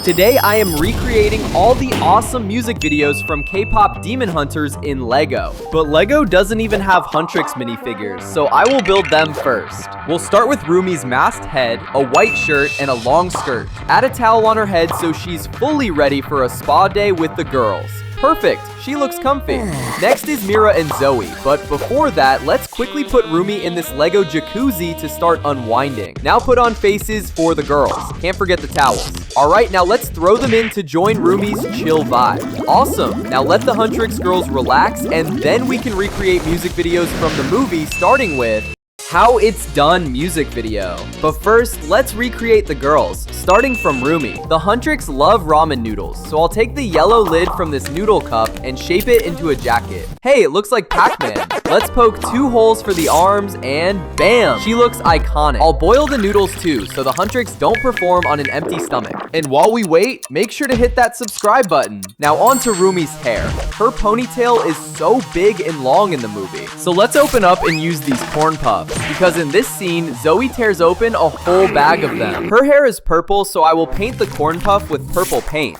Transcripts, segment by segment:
Today I am recreating all the awesome music videos from K-pop Demon Hunters in LEGO. But LEGO doesn't even have Huntrix minifigures, so I will build them first. We'll start with Roomy's masked head, a white shirt, and a long skirt. Add a towel on her head so she's fully ready for a spa day with the girls. Perfect, she looks comfy. Next is Meera and Zoe, but before that, let's quickly put Roomy in this LEGO jacuzzi to start unwinding. Now put on faces for the girls. Can't forget the towels. Alright, now let's throw them in to join Roomy's chill vibe. Awesome, now let the Huntrix girls relax, and then we can recreate music videos from the movie, starting with How It's Done music video. But first, let's recreate the girls, starting from Roomy. The Huntrix love ramen noodles, so I'll take the yellow lid from this noodle cup and shape it into a jacket. Hey, it looks like Pac-Man. Let's poke 2 holes for the arms and bam! She looks iconic. I'll boil the noodles too, so the Huntrix don't perform on an empty stomach. And while we wait, make sure to hit that subscribe button. Now on to Roomy's hair. Her ponytail is so big and long in the movie. So let's open up and use these corn puffs, because in this scene, Zoe tears open a whole bag of them. Her hair is purple, so I will paint the corn puff with purple paint.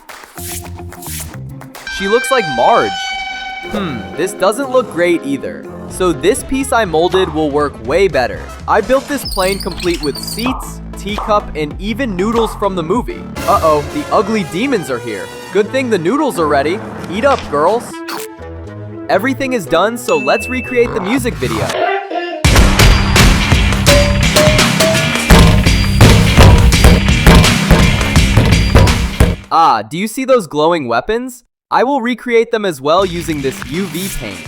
She looks like Marge. This doesn't look great either. So this piece I molded will work way better. I built this plane complete with seats, teacup, and even noodles from the movie. Uh-oh, the ugly demons are here. Good thing the noodles are ready. Eat up, girls. Everything is done, so let's recreate the music video. Ah, do you see those glowing weapons? I will recreate them as well using this UV paint.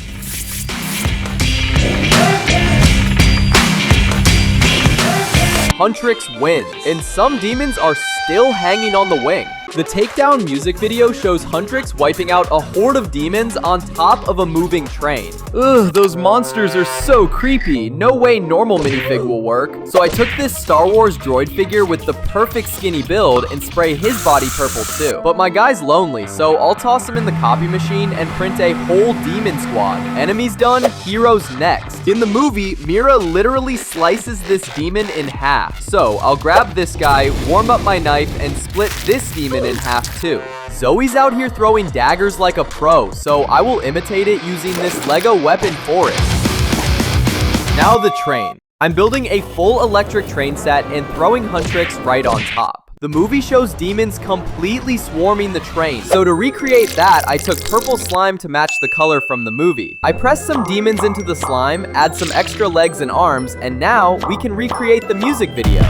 Huntrix wins, and some demons are still hanging on the wing. The takedown music video shows Huntrix wiping out a horde of demons on top of a moving train. Ugh, those monsters are so creepy. No way normal minifig will work. So I took this Star Wars droid figure with the perfect skinny build and spray his body purple too. But my guy's lonely, so I'll toss him in the copy machine and print a whole demon squad. Enemies done, heroes next. In the movie, Meera literally slices this demon in half. So I'll grab this guy, warm up my knife, and split this demon in half too. Zoe's out here throwing daggers like a pro, so I will imitate it using this LEGO weapon forest. Now the train. I'm building a full electric train set and throwing Huntrix right on top. The movie shows demons completely swarming the train, so to recreate that, I took purple slime to match the color from the movie. I pressed some demons into the slime, add some extra legs and arms, and now we can recreate the music video.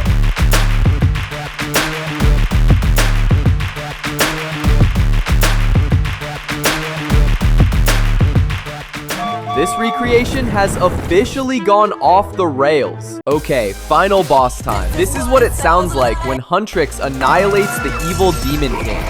This recreation has officially gone off the rails. Okay, final boss time. This is what it sounds like when Huntrix annihilates the evil Demon King.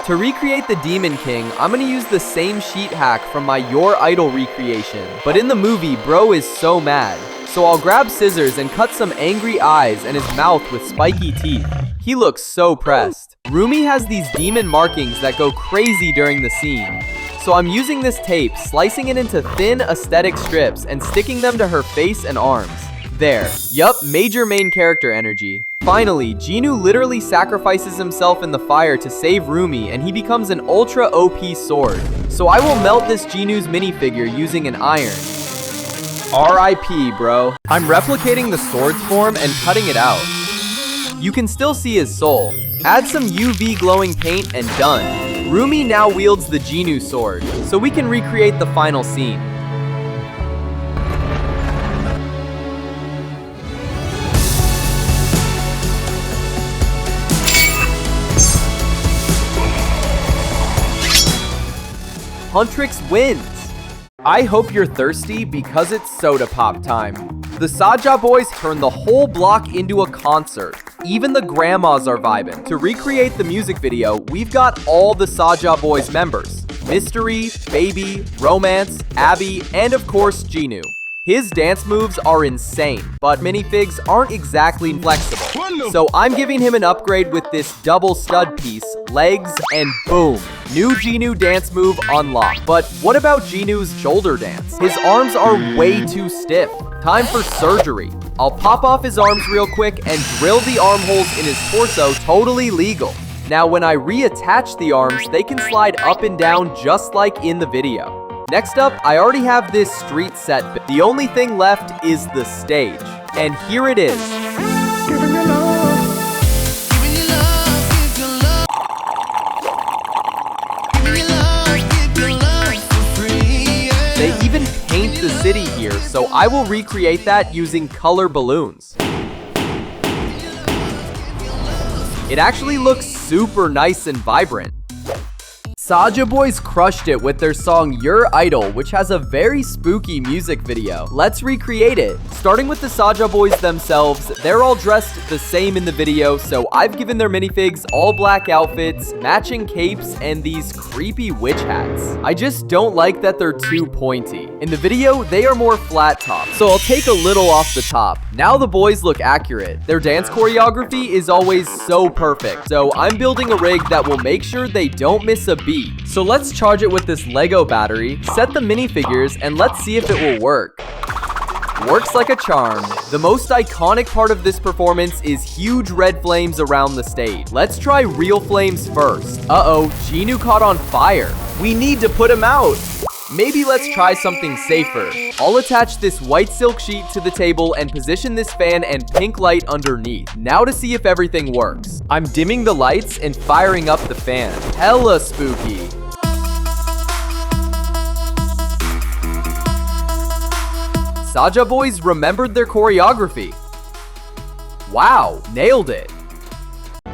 To recreate the Demon King, I'm gonna use the same sheet hack from my Your Idol recreation. But in the movie, bro is so mad. So I'll grab scissors and cut some angry eyes and his mouth with spiky teeth. He looks so pressed. Roomy has these demon markings that go crazy during the scene. So I'm using this tape, slicing it into thin aesthetic strips and sticking them to her face and arms. There. Yup, major main character energy. Finally, Genu literally sacrifices himself in the fire to save Roomy and he becomes an ultra OP sword. So I will melt this Genu's minifigure using an iron. RIP, bro. I'm replicating the sword's form and cutting it out. You can still see his soul. Add some UV glowing paint and done. Roomy now wields the Genu sword, so we can recreate the final scene. Huntrix wins! I hope you're thirsty because it's soda pop time. The Saja boys turn the whole block into a concert. Even the grandmas are vibing. To recreate the music video, we've got all the Saja boys members. Mystery, Baby, Romance, Abby, and of course Genu. His dance moves are insane, but minifigs aren't exactly flexible. So I'm giving him an upgrade with this double stud piece, legs, and boom. New Genu dance move unlocked. But what about Genu's shoulder dance? His arms are way too stiff. Time for surgery. I'll pop off his arms real quick and drill the armholes in his torso, totally legal. Now when I reattach the arms, they can slide up and down just like in the video. Next up, I already have this street set. The only thing left is the stage. And here it is. They even paint the city here, so I will recreate that using color balloons. It actually looks super nice and vibrant. Saja boys crushed it with their song Your Idol, which has a very spooky music video. Let's recreate it. Starting with the Saja boys themselves, they're all dressed the same in the video, so I've given their minifigs all black outfits, matching capes, and these creepy witch hats. I just don't like that they're too pointy. In the video, they are more flat top, so I'll take a little off the top. Now the boys look accurate. Their dance choreography is always so perfect, so I'm building a rig that will make sure they don't miss a beat. So let's charge it with this Lego battery, set the minifigures, and let's see if it will work. Works like a charm. The most iconic part of this performance is huge red flames around the stage. Let's try real flames first. Uh-oh, Genu caught on fire. We need to put him out. Maybe let's try something safer. I'll attach this white silk sheet to the table and position this fan and pink light underneath. Now to see if everything works. I'm dimming the lights and firing up the fan. Hella spooky. Saja boys remembered their choreography. Wow, nailed it.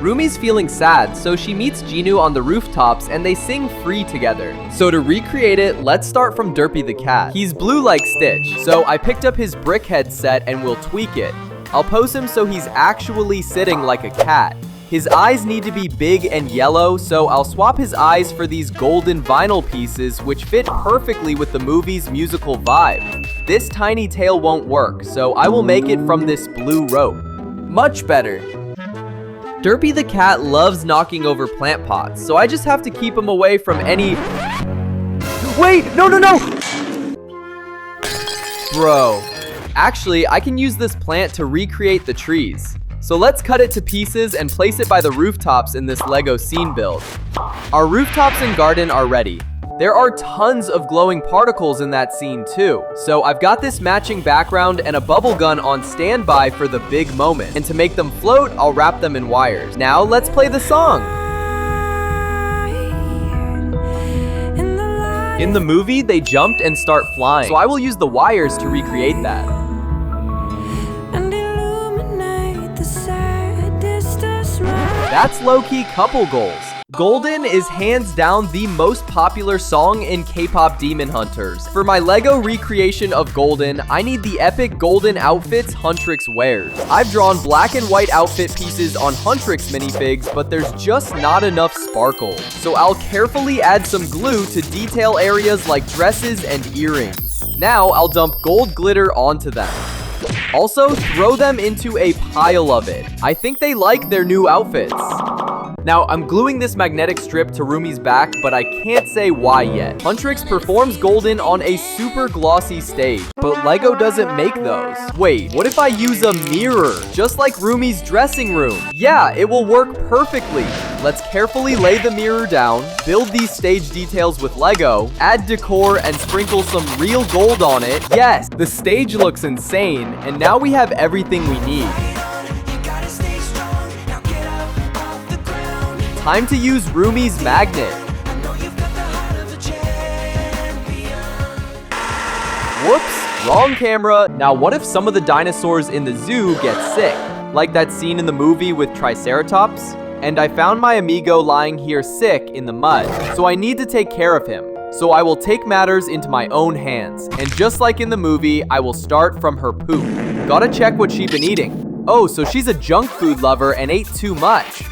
Roomy's feeling sad, so she meets Genu on the rooftops and they sing Free together. So to recreate it, let's start from Derpy the cat. He's blue like Stitch, so I picked up his brick head set and will tweak it. I'll pose him so he's actually sitting like a cat. His eyes need to be big and yellow, so I'll swap his eyes for these golden vinyl pieces which fit perfectly with the movie's musical vibe. This tiny tail won't work, so I will make it from this blue rope. Much better. Derpy the cat loves knocking over plant pots, so I just have to keep him away from any... Wait! No! Bro. Actually, I can use this plant to recreate the trees. So let's cut it to pieces and place it by the rooftops in this Lego scene build. Our rooftops and garden are ready. There are tons of glowing particles in that scene too. So I've got this matching background and a bubble gun on standby for the big moment. And to make them float, I'll wrap them in wires. Now let's play the song. In the movie, they jumped and start flying. So I will use the wires to recreate that. That's low-key couple goals. Golden is hands down the most popular song in K-pop Demon Hunters. For my Lego recreation of Golden, I need the epic golden outfits Huntrix wears. I've drawn black and white outfit pieces on Huntrix minifigs, but there's just not enough sparkle. So I'll carefully add some glue to detail areas like dresses and earrings. Now I'll dump gold glitter onto them. Also, throw them into a pile of it. I think they like their new outfits. Now, I'm gluing this magnetic strip to Roomy's back, but I can't say why yet. Huntrix performs Golden on a super glossy stage, but Lego doesn't make those. Wait, what if I use a mirror? Just like Roomy's dressing room. Yeah, it will work perfectly. Let's carefully lay the mirror down, build these stage details with Lego, add decor, and sprinkle some real gold on it. Yes, the stage looks insane, and now we have everything we need. Time to use Roomy's magnet. Whoops, wrong camera. Now what if some of the dinosaurs in the zoo get sick? Like that scene in the movie with Triceratops? And I found my amigo lying here sick in the mud, so I need to take care of him. So I will take matters into my own hands, and just like in the movie, I will start from her poop. Gotta check what she's been eating. Oh, so she's a junk food lover and ate too much.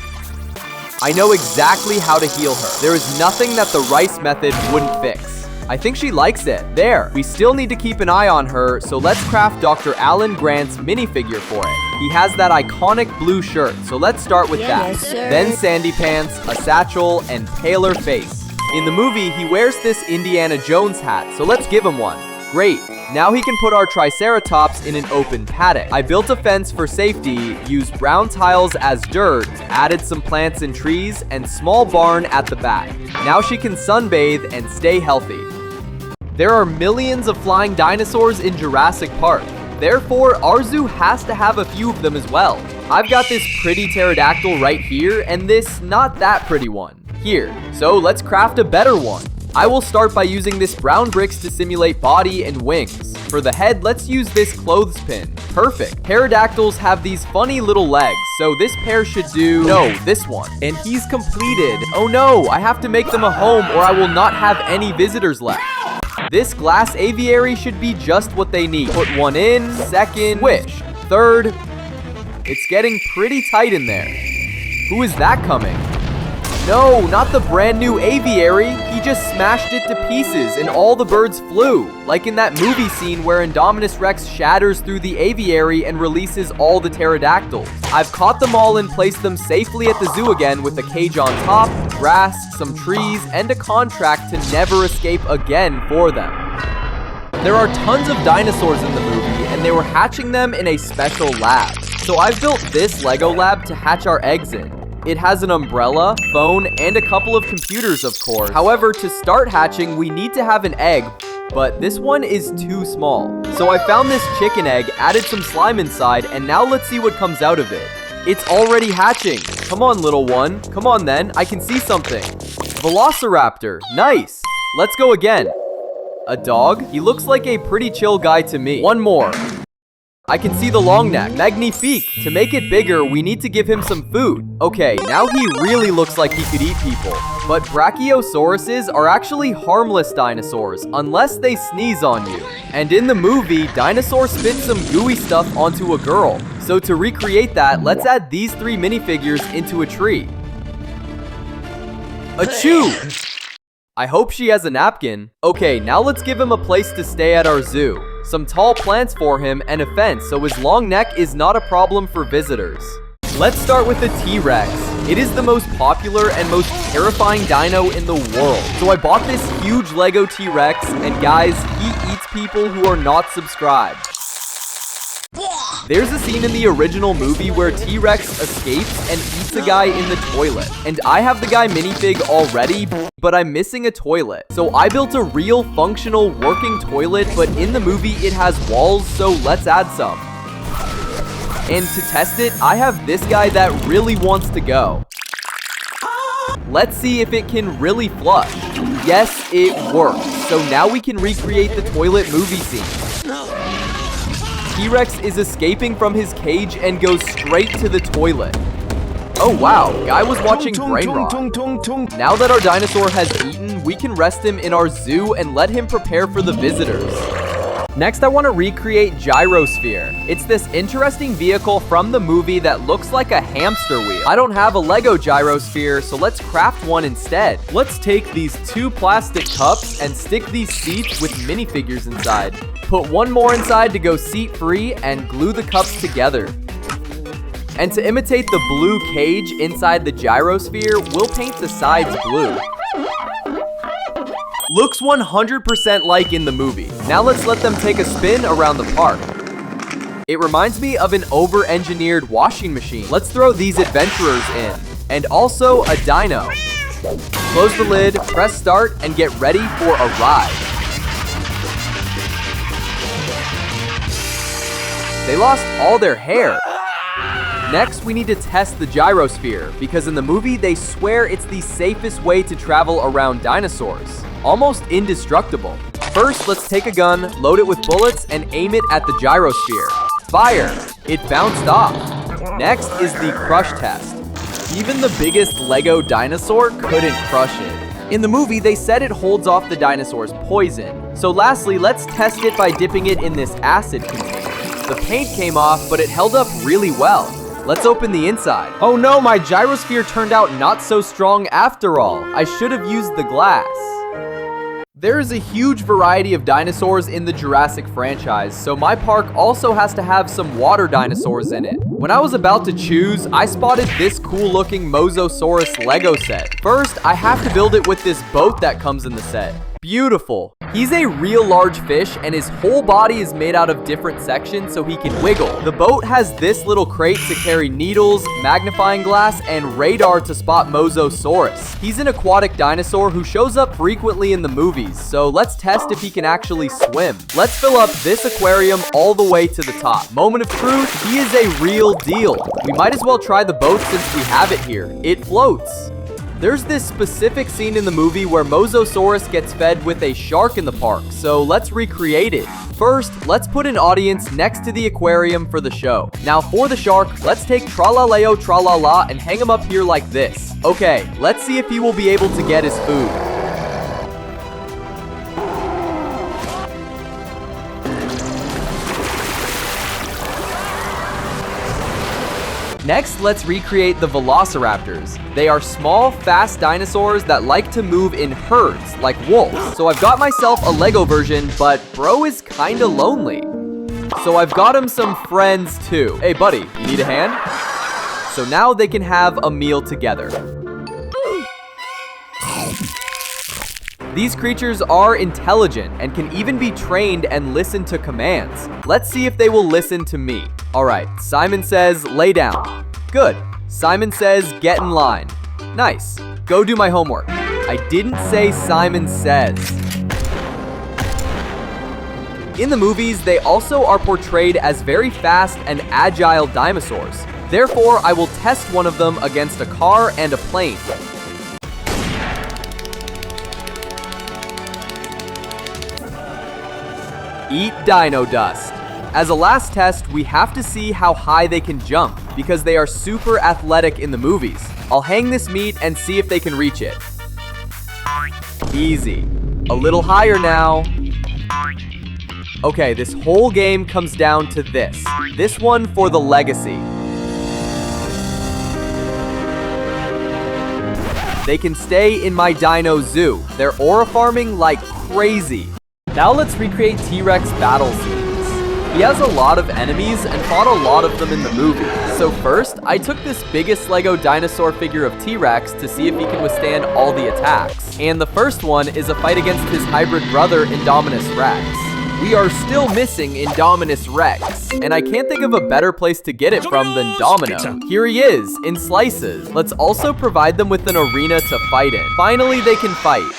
I know exactly how to heal her. There is nothing that the rice method wouldn't fix. I think she likes it. There. We still need to keep an eye on her, so let's craft Dr. Alan Grant's minifigure for it. He has that iconic blue shirt, so let's start with that. Yes, sir. Then sandy pants, a satchel, and paler face. In the movie, he wears this Indiana Jones hat, so let's give him one. Great. Now he can put our Triceratops in an open paddock. I built a fence for safety, used brown tiles as dirt, added some plants and trees, and small barn at the back. Now she can sunbathe and stay healthy. There are millions of flying dinosaurs in Jurassic Park. Therefore, our zoo has to have a few of them as well. I've got this pretty pterodactyl right here and this not that pretty one here. So let's craft a better one. I will start by using this brown bricks to simulate body and wings. For the head, let's use this clothespin. Perfect. Pterodactyls have these funny little legs, so this pair should do... No, this one. And he's completed. Oh no, I have to make them a home or I will not have any visitors left. This glass aviary should be just what they need. Put one in, second, squish, third. It's getting pretty tight in there. Who is that coming? No, not the brand new aviary. He just smashed it to pieces and all the birds flew. Like in that movie scene where Indominus Rex shatters through the aviary and releases all the pterodactyls. I've caught them all and placed them safely at the zoo again with a cage on top, grass, some trees, and a contract to never escape again for them. There are tons of dinosaurs in the movie and they were hatching them in a special lab. So I've built this Lego lab to hatch our eggs in. It has an umbrella, phone, and a couple of computers, of course. However, to start hatching, we need to have an egg, but this one is too small. So I found this chicken egg, added some slime inside, and now let's see what comes out of it. It's already hatching. Come on, little one. Come on then, I can see something. Velociraptor, nice. Let's go again. A dog? He looks like a pretty chill guy to me. One more. I can see the long neck. Magnifique. To make it bigger, we need to give him some food. Okay, now he really looks like he could eat people. But Brachiosauruses are actually harmless dinosaurs, unless they sneeze on you. And in the movie, dinosaurs spit some gooey stuff onto a girl. So to recreate that, let's add these 3 minifigures into a tree. Achoo! I hope she has a napkin. Okay, now let's give him a place to stay at our zoo. Some tall plants for him and a fence so his long neck is not a problem for visitors. Let's start with the T-Rex. It is the most popular and most terrifying dino in the world. So I bought this huge Lego T-Rex and guys, he eats people who are not subscribed. There's a scene in the original movie where T-Rex escapes and eats a guy in the toilet. And I have the guy minifig already, but I'm missing a toilet. So I built a real functional working toilet, but in the movie it has walls, so let's add some. And to test it, I have this guy that really wants to go. Let's see if it can really flush. Yes, it works. So now we can recreate the toilet movie scene. T-Rex is escaping from his cage and goes straight to the toilet. Oh wow, guy was watching brain rot. Now that our dinosaur has eaten, we can rest him in our zoo and let him prepare for the visitors. Next, I want to recreate gyrosphere. It's this interesting vehicle from the movie that looks like a hamster wheel. I don't have a Lego gyrosphere, so let's craft one instead. Let's take these 2 plastic cups and stick these seats with minifigures inside. Put one more inside to go seat free and glue the cups together. And to imitate the blue cage inside the gyrosphere, we'll paint the sides blue. Looks 100% like in the movie. Now let's let them take a spin around the park. It reminds me of an over-engineered washing machine. Let's throw these adventurers in. And also a dino. Close the lid, press start, and get ready for a ride. They lost all their hair. Next, we need to test the gyrosphere, because in the movie, they swear it's the safest way to travel around dinosaurs. Almost indestructible. First, let's take a gun, load it with bullets, and aim it at the gyrosphere. Fire! It bounced off. Next is the crush test. Even the biggest Lego dinosaur couldn't crush it. In the movie, they said it holds off the dinosaur's poison. So lastly, let's test it by dipping it in this acid container. The paint came off, but it held up really well. Let's open the inside. Oh no, my gyrosphere turned out not so strong after all. I should have used the glass. There is a huge variety of dinosaurs in the Jurassic franchise, so my park also has to have some water dinosaurs in it. When I was about to choose, I spotted this cool looking Mosasaurus Lego set. First, I have to build it with this boat that comes in the set. Beautiful. He's a real large fish, and his whole body is made out of different sections so he can wiggle. The boat has this little crate to carry needles, magnifying glass, and radar to spot Mosasaurus. He's an aquatic dinosaur who shows up frequently in the movies, so let's test if he can actually swim. Let's fill up this aquarium all the way to the top. Moment of truth, he is a real deal. We might as well try the boat since we have it here. It floats. There's this specific scene in the movie where Mosasaurus gets fed with a shark in the park, so let's recreate it. First, let's put an audience next to the aquarium for the show. Now for the shark, let's take Tralaleo Tralala and hang him up here like this. Okay, let's see if he will be able to get his food. Next, let's recreate the Velociraptors. They are small, fast dinosaurs that like to move in herds, like wolves. So I've got myself a Lego version, but bro is kinda lonely. So I've got him some friends too. Hey buddy, you need a hand? So now they can have a meal together. These creatures are intelligent and can even be trained and listen to commands. Let's see if they will listen to me. Alright, Simon says, lay down. Good. Simon says, get in line. Nice. Go do my homework. I didn't say Simon says. In the movies, they also are portrayed as very fast and agile dinosaurs. Therefore, I will test one of them against a car and a plane. Eat dino dust. As a last test, we have to see how high they can jump, because they are super athletic in the movies. I'll hang this meat and see if they can reach it. Easy. A little higher now. Okay, this whole game comes down to this. This one for the legacy. They can stay in my dino zoo. They're aura farming like crazy. Now let's recreate T-Rex battle scenes. He has a lot of enemies and fought a lot of them in the movie. So first, I took this biggest Lego dinosaur figure of T-Rex to see if he can withstand all the attacks. And the first one is a fight against his hybrid brother, Indominus Rex. We are still missing Indominus Rex, and I can't think of a better place to get it from than Domino. Here he is, in slices. Let's also provide them with an arena to fight in. Finally, they can fight.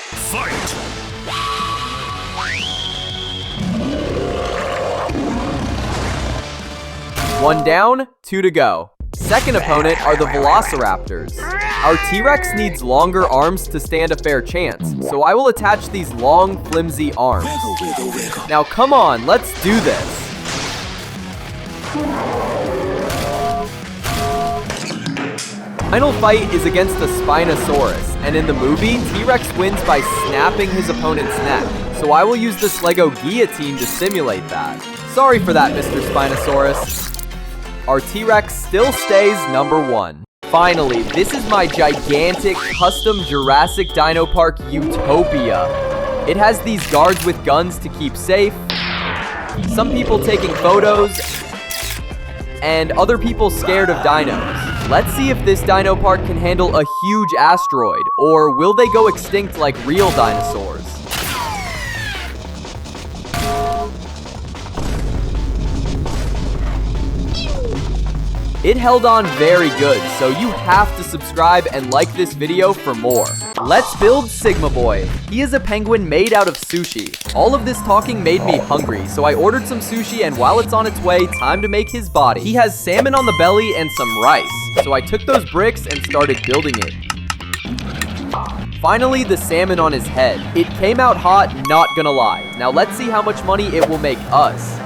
One down, two to go. Second opponent are the Velociraptors. Our T-Rex needs longer arms to stand a fair chance, so I will attach these long, flimsy arms. Now come on, let's do this. Final fight is against the Spinosaurus, and in the movie, T-Rex wins by snapping his opponent's neck. So I will use this Lego guillotine to simulate that. Sorry for that, Mr. Spinosaurus. Our T-Rex still stays number one. Finally, this is my gigantic custom Jurassic Dino Park utopia. It has these guards with guns to keep safe, some people taking photos, and other people scared of dinos. Let's see if this dino park can handle a huge asteroid, or will they go extinct like real dinosaurs? It held on very good, so you have to subscribe and like this video for more. Let's build Sigma Boy. He is a penguin made out of sushi. All of this talking made me hungry, so I ordered some sushi, and while it's on its way, time to make his body. He has salmon on the belly and some rice, so I took those bricks and started building it. Finally, the salmon on his head. It came out hot, not gonna lie. Now let's see how much money it will make us.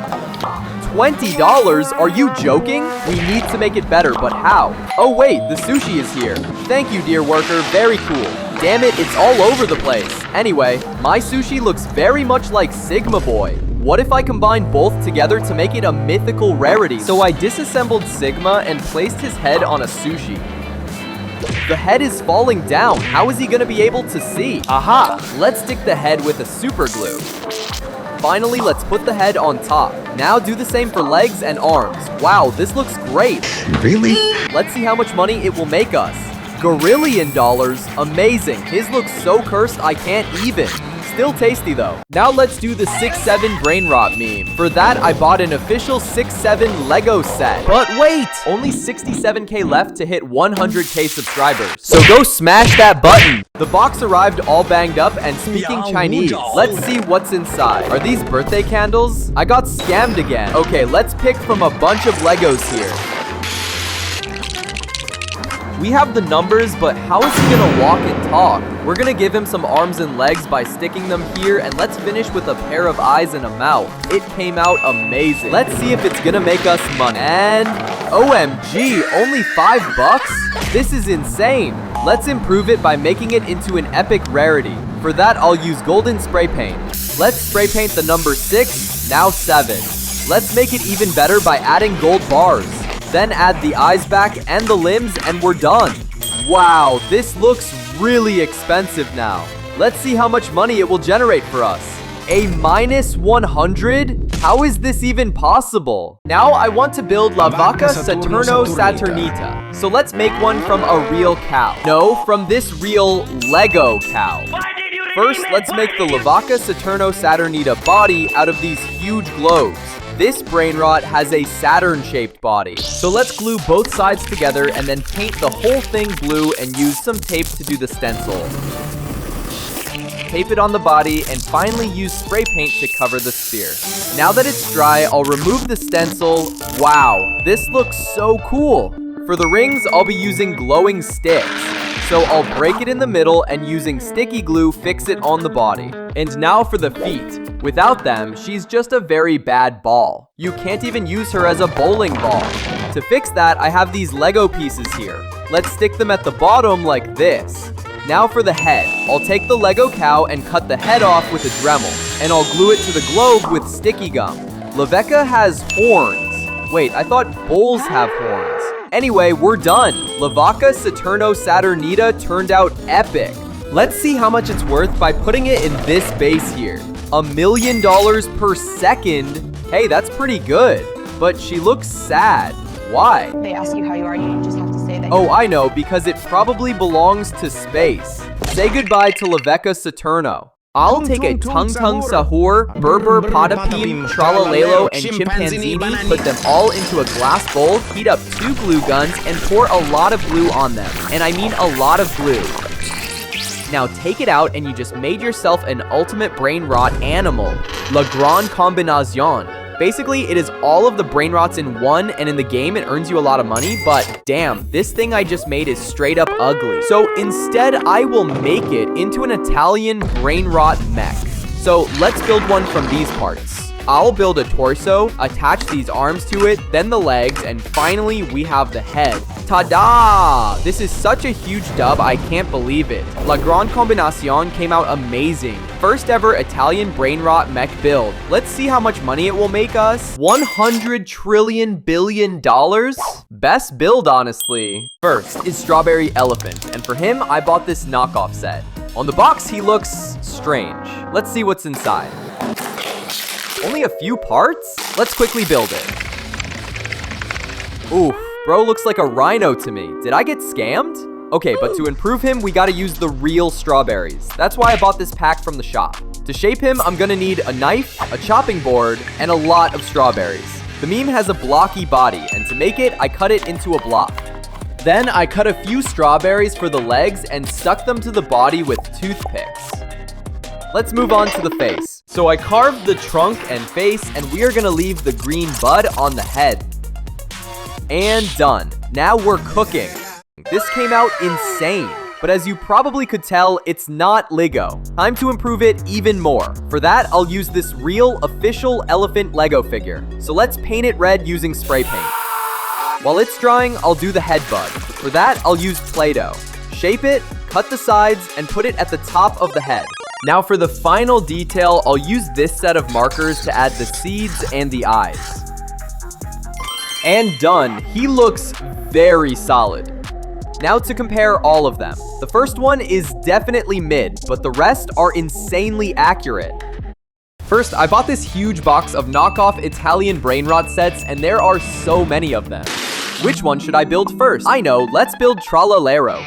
$20? Are you joking? We need to make it better, but how? Oh wait, the sushi is here. Thank you, dear worker, very cool. Damn it, it's all over the place. Anyway, my sushi looks very much like Sigma Boy. What if I combine both together to make it a mythical rarity? So I disassembled Sigma and placed his head on a sushi. The head is falling down. How is he gonna be able to see? Aha! Let's stick the head with a super glue. Finally, let's put the head on top. Now do the same for legs and arms. Wow, this looks great. Really? Let's see how much money it will make us. $1,000,000,000. Amazing. His looks so cursed I can't even. Still tasty though. Now let's do the 6-7 brain rot meme. For that, I bought an official 6-7 Lego set. But wait! Only 67k left to hit 100k subscribers. So go smash that button! The box arrived all banged up and speaking Chinese. Let's see what's inside. Are these birthday candles? I got scammed again. Okay, let's pick from a bunch of Legos here. We have the numbers, but how is he gonna walk and talk? We're gonna give him some arms and legs by sticking them here, and let's finish with a pair of eyes and a mouth. It came out amazing. Let's see if it's gonna make us money. And OMG, only $5? This is insane. Let's improve it by making it into an epic rarity. For that, I'll use golden spray paint. Let's spray paint the number 6, now 7. Let's make it even better by adding gold bars. Then add the eyes back and the limbs and we're done. Wow, this looks really expensive now. Let's see how much money it will generate for us. A -100? How is this even possible? Now I want to build La Vaca Saturno Saturnita. So let's make one from a real cow. No, from this real Lego cow. First, let's make the La Vaca Saturno Saturnita body out of these huge globes. This brain rot has a Saturn-shaped body. So let's glue both sides together and then paint the whole thing blue and use some tape to do the stencil. Tape it on the body and finally use spray paint to cover the sphere. Now that it's dry, I'll remove the stencil. Wow, this looks so cool. For the rings, I'll be using glowing sticks. So I'll break it in the middle and using sticky glue fix it on the body. And now for the feet. Without them, she's just a very bad ball. You can't even use her as a bowling ball. To fix that, I have these Lego pieces here. Let's stick them at the bottom like this. Now for the head. I'll take the Lego cow and cut the head off with a Dremel. And I'll glue it to the globe with sticky gum. La Vaca has horns. Wait, I thought bulls have horns. Anyway, we're done. La Vaca Saturno Saturnita turned out epic. Let's see how much it's worth by putting it in this base here. $1 million per second? Hey, that's pretty good. But she looks sad. Why? They ask you how you are, you just have to say that. Oh, I know, because it probably belongs to space. Say goodbye to La Vaca Saturno. I'll take a Tung Tung Sahur, Berber, Patapim, Tralalelo, and Chimpanzini, put them all into a glass bowl, heat up 2 glue guns, and pour a lot of glue on them. And I mean a lot of glue. Now take it out and you just made yourself an ultimate brain rot animal. La Grande Combinaison. Basically, it is all of the brain rots in one, and in the game, it earns you a lot of money, but damn, this thing I just made is straight up ugly. So instead, I will make it into an Italian brain rot mech. So let's build one from these parts. I'll build a torso, attach these arms to it, then the legs, and finally, we have the head. Ta-da! This is such a huge dub, I can't believe it. La Grande Combinación came out amazing. First ever Italian brain rot mech build. Let's see how much money it will make us. $100 trillion billion? Best build, honestly. First is Strawberry Elephant, and for him, I bought this knockoff set. On the box, he looks strange. Let's see what's inside. Only a few parts? Let's quickly build it. Oof, bro looks like a rhino to me. Did I get scammed? Okay, but to improve him, we gotta use the real strawberries. That's why I bought this pack from the shop. To shape him, I'm gonna need a knife, a chopping board, and a lot of strawberries. The meme has a blocky body, and to make it, I cut it into a block. Then I cut a few strawberries for the legs and stuck them to the body with toothpicks. Let's move on to the face. So I carved the trunk and face, and we are gonna leave the green bud on the head. And done. Now we're cooking. This came out insane, but as you probably could tell, it's not Lego. Time to improve it even more. For that, I'll use this real, official elephant Lego figure. So let's paint it red using spray paint. While it's drying, I'll do the head bud. For that, I'll use Play-Doh. Shape it, cut the sides, and put it at the top of the head. Now for the final detail, I'll use this set of markers to add the seeds and the eyes. And done. He looks very solid. Now to compare all of them. The first one is definitely mid, but the rest are insanely accurate. First, I bought this huge box of knockoff Italian brain rot sets, and there are so many of them. Which one should I build first? I know, let's build Tralalero.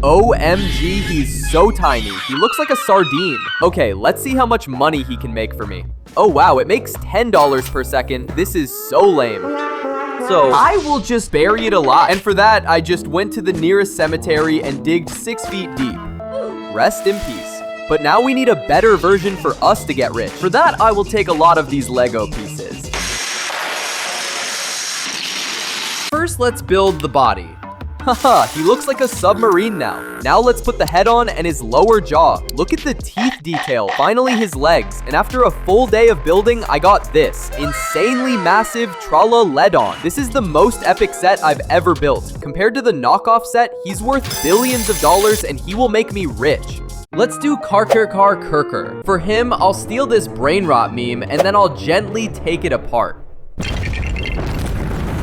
OMG, he's so tiny. He looks like a sardine. Okay, let's see how much money he can make for me. Oh wow, it makes $10 per second. This is so lame. So I will just bury it alive. And for that, I just went to the nearest cemetery and digged 6 feet deep. Rest in peace. But now we need a better version for us to get rich. For that, I will take a lot of these Lego pieces. First, let's build the body. Haha, he looks like a submarine now. Now let's put the head on and his lower jaw. Look at the teeth detail. Finally, his legs. And after a full day of building, I got this insanely massive Trala-Ledon. This is the most epic set I've ever built. Compared to the knockoff set, he's worth billions of dollars and he will make me rich. Let's do Karker. For him, I'll steal this brain rot meme and then I'll gently take it apart.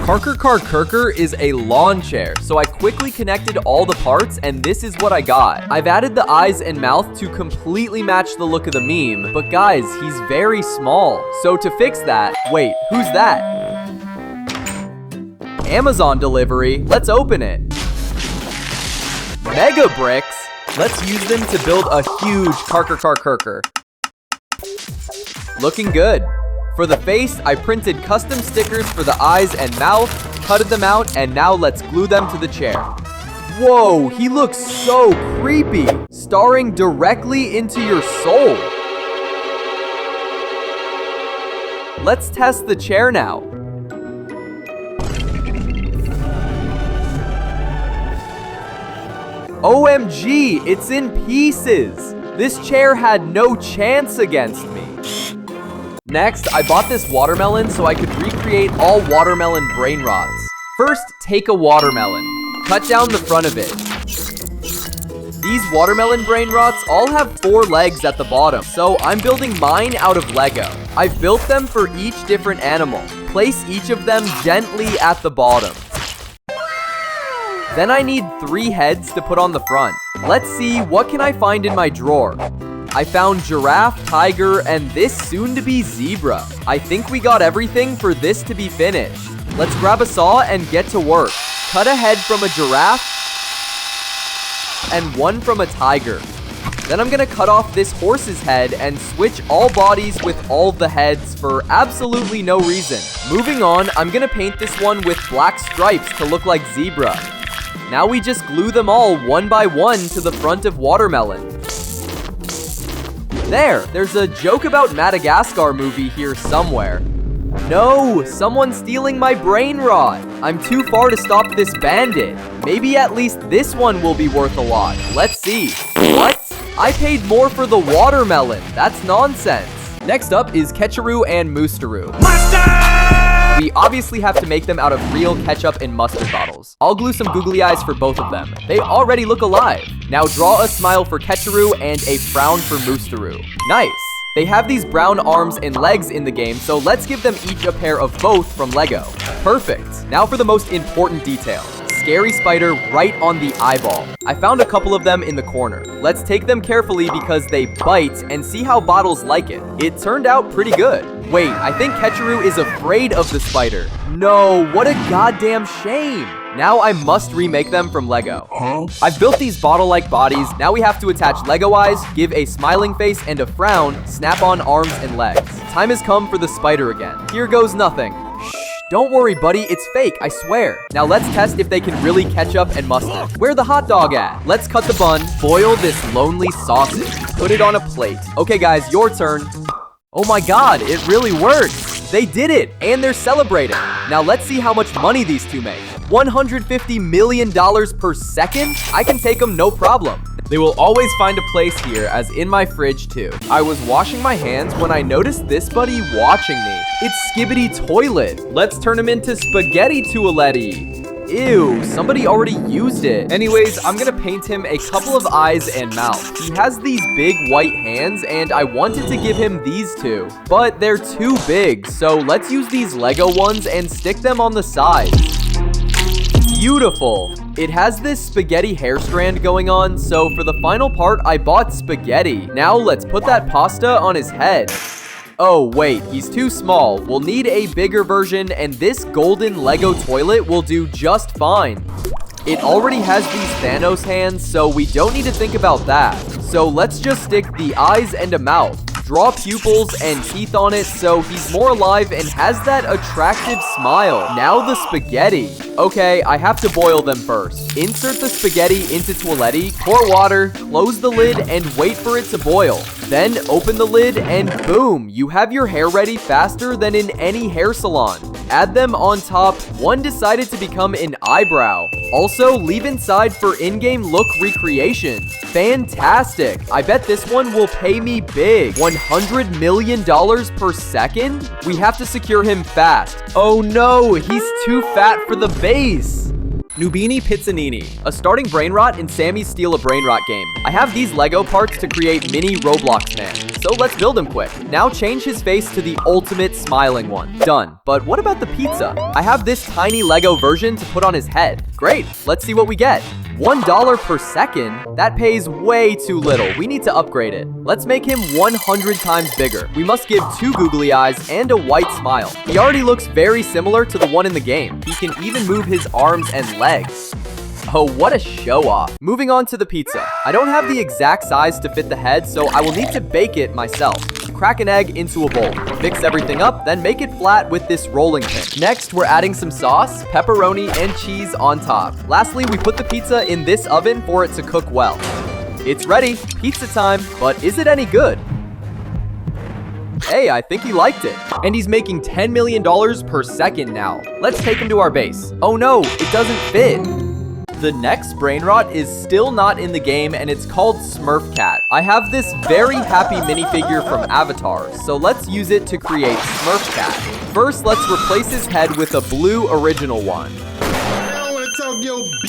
Karker is a lawn chair, so I quickly connected all the parts and this is what I got. I've added the eyes and mouth to completely match the look of the meme, but guys, he's very small. So to fix that, wait, who's that? Amazon delivery, let's open it. Mega bricks, let's use them to build a huge Karker. Looking good. For the face, I printed custom stickers for the eyes and mouth, cutted them out, and now let's glue them to the chair. Whoa, he looks so creepy, staring directly into your soul. Let's test the chair now. OMG, it's in pieces. This chair had no chance against me. Next, I bought this watermelon so I could recreate all watermelon brain rots. First, take a watermelon. Cut down the front of it. These watermelon brain rots all have 4 legs at the bottom, so I'm building mine out of Lego. I've built them for each different animal. Place each of them gently at the bottom. Then I need 3 heads to put on the front. Let's see, what can I find in my drawer? I found giraffe, tiger, and this soon-to-be zebra. I think we got everything for this to be finished. Let's grab a saw and get to work. Cut a head from a giraffe and one from a tiger. Then I'm gonna cut off this horse's head and switch all bodies with all the heads for absolutely no reason. Moving on, I'm gonna paint this one with black stripes to look like zebra. Now we just glue them all one by one to the front of watermelon. There's a joke about Madagascar movie here somewhere. No, someone's stealing my brain rot. I'm too far to stop this bandit. Maybe at least this one will be worth a lot. Let's see. What? I paid more for the watermelon. That's nonsense. Next up is Ketchup and Moosteroo. We obviously have to make them out of real ketchup and mustard bottles. I'll glue some googly eyes for both of them. They already look alive. Now draw a smile for Ketchup and a frown for Moosteroo. Nice. They have these brown arms and legs in the game, so let's give them each a pair of both from Lego. Perfect. Now for the most important detail. Scary spider right on the eyeball. I found a couple of them in the corner. Let's take them carefully because they bite and see how bottles like it. It turned out pretty good. Wait, I think Ketchup is afraid of the spider. No, what a goddamn shame. Now I must remake them from Lego. I've built these bottle-like bodies. Now we have to attach Lego eyes, give a smiling face and a frown, snap on arms and legs. Time has come for the spider again. Here goes nothing. Shh, don't worry, buddy. It's fake, I swear. Now let's test if they can really ketchup and mustard. Where the hot dog at? Let's cut the bun, boil this lonely sausage, put it on a plate. Okay, guys, your turn. Oh my god, it really works! They did it, and they're celebrating. Now let's see how much money these two make. $150 million per second? I can take them no problem. They will always find a place here, as in my fridge too. I was washing my hands when I noticed this buddy watching me. It's Skibbity Toilet. Let's turn him into Spaghetti Toiletti. Ew, somebody already used it. Anyways, I'm gonna paint him a couple of eyes and mouth. He has these big white hands, and I wanted to give him these two, but they're too big, so let's use these Lego ones and stick them on the sides. Beautiful. It has this spaghetti hair strand going on, so for the final part, I bought spaghetti. Now let's put that pasta on his head. Oh, wait, he's too small. We'll need a bigger version, and this golden Lego toilet will do just fine. It already has these Thanos hands, so we don't need to think about that. So let's just stick the eyes and a mouth. Draw pupils and teeth on it so he's more alive and has that attractive smile. Now the spaghetti. Okay, I have to boil them first. Insert the spaghetti into toiletti, pour water, close the lid, and wait for it to boil. Then open the lid and boom, you have your hair ready faster than in any hair salon. Add them on top. One decided to become an eyebrow. Also, leave inside for in-game look recreation. Fantastic. I bet this one will pay me big. $100 million per second? We have to secure him fast. Oh no, he's too fat for the base. Nubini Pizzanini, a starting brain rot in Sammy's Steal a Brain Rot game. I have these Lego parts to create mini Roblox man, so let's build him quick. Now change his face to the ultimate smiling one. Done. But what about the pizza? I have this tiny Lego version to put on his head. Great, let's see what we get. $1 per second? That pays way too little. We need to upgrade it. Let's make him 100 times bigger. We must give 2 googly eyes and a white smile. He already looks very similar to the one in the game. He can even move his arms and legs. Oh, what a show off. Moving on to the pizza. I don't have the exact size to fit the head, so I will need to bake it myself. Crack an egg into a bowl. Mix everything up, then make it flat with this rolling pin. Next, we're adding some sauce, pepperoni, and cheese on top. Lastly, we put the pizza in this oven for it to cook well. It's ready. Pizza time. But is it any good? Hey, I think he liked it. And he's making $10 million per second now. Let's take him to our base. Oh no, it doesn't fit. The next brain rot is still not in the game, and it's called Smurf Cat. I have this very happy minifigure from Avatar, so let's use it to create Smurf Cat. First, let's replace his head with a blue original one.